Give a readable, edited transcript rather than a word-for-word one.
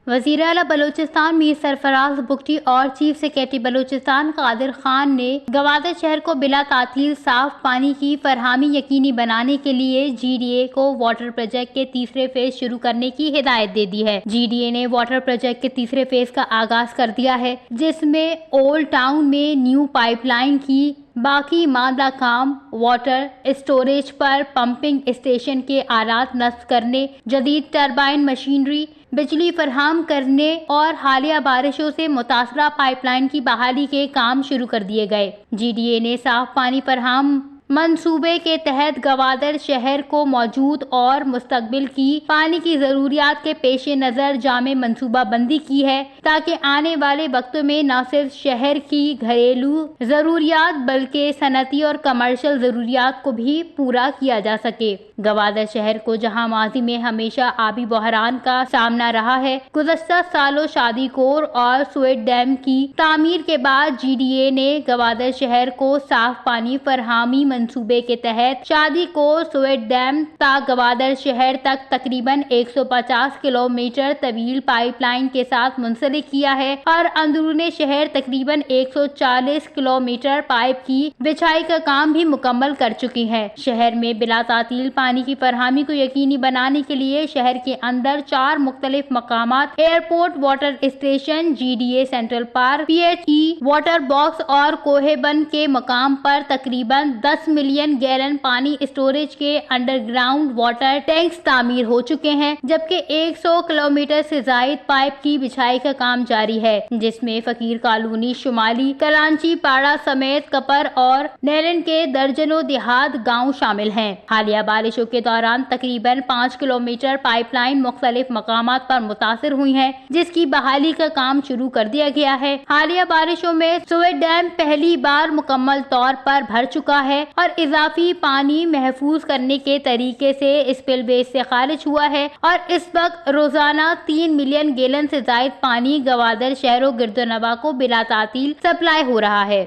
وزیر اعلیٰ بلوچستان میر سرفراز بگٹی اور چیف سیکرٹری بلوچستان قادر خان نے گوادر شہر کو بلا تعطیل صاف پانی کی فراہمی یقینی بنانے کے لیے جی ڈی اے کو واٹر پروجیکٹ کے تیسرے فیز شروع کرنے کی ہدایت دے دی ہے۔ جی ڈی اے نے واٹر پروجیکٹ کے تیسرے فیز کا آغاز کر دیا ہے، جس میں اولڈ ٹاؤن میں نیو پائپ لائن کی باقی ماندہ کام، واٹر اسٹوریج پر پمپنگ اسٹیشن کے آلات نصب کرنے، جدید ٹربائن مشینری، بجلی فراہم کرنے اور حالیہ بارشوں سے متاثرہ پائپ لائن کی بحالی کے کام شروع کر دیے گئے۔ جی ڈی اے نے صاف پانی فراہم منصوبے کے تحت گوادر شہر کو موجود اور مستقبل کی پانی کی ضروریات کے پیش نظر جامع منصوبہ بندی کی ہے، تاکہ آنے والے وقتوں میں نہ صرف شہر کی گھریلو ضروریات بلکہ صنعتی اور کمرشل ضروریات کو بھی پورا کیا جا سکے۔ گوادر شہر کو جہاں ماضی میں ہمیشہ آبی بحران کا سامنا رہا ہے، گزشتہ سالوں شادی کور اور سویٹ ڈیم کی تعمیر کے بعد جی ڈی اے نے گوادر شہر کو صاف پانی فراہمی منصوبے کے تحت شادی کور سویٹ ڈیم تا گوادر شہر تک تقریباً 150 کلومیٹر طویل پائپ لائن کے ساتھ منسلک کیا ہے اور اندرون شہر تقریباً 140 کلومیٹر پائپ کی بچھائی کا کام بھی مکمل کر چکی ہے۔ شہر میں بلا تعطیل پانی کی فراہمی کو یقینی بنانے کے لیے شہر کے اندر 4 مختلف مقامات airport, water station, G D A central park, P H E, water box اور کوہ بند کے مقام پر تقریباً 10 ملین گیلن پانی اسٹوریج کے انڈر گراؤنڈ واٹر ٹینکس تعمیر ہو چکے ہیں، جبکہ 100 کلومیٹر سے زائد پائپ کی بچھائی کا کام جاری ہے، جس میں فقیر کالونی، شمالی کلانچی پاڑا سمیت کپر اور نیلن کے درجنوں دیہات گاؤں شامل ہیں۔ حالیہ بارشوں کے دوران تقریباً 5 کلومیٹر پائپ لائن مختلف مقامات پر متاثر ہوئی ہیں، جس کی بحالی کا کام شروع کر دیا گیا ہے۔ حالیہ بارشوں میں سویٹ ڈیم پہلی بار مکمل طور پر بھر چکا ہے اور اضافی پانی محفوظ کرنے کے طریقے سے اسپل ویز سے خارج ہوا ہے اور اس وقت روزانہ 3 ملین گیلن سے زائد پانی گوادر شہر و گرد و نواح کو بلا تعطیل سپلائی ہو رہا ہے۔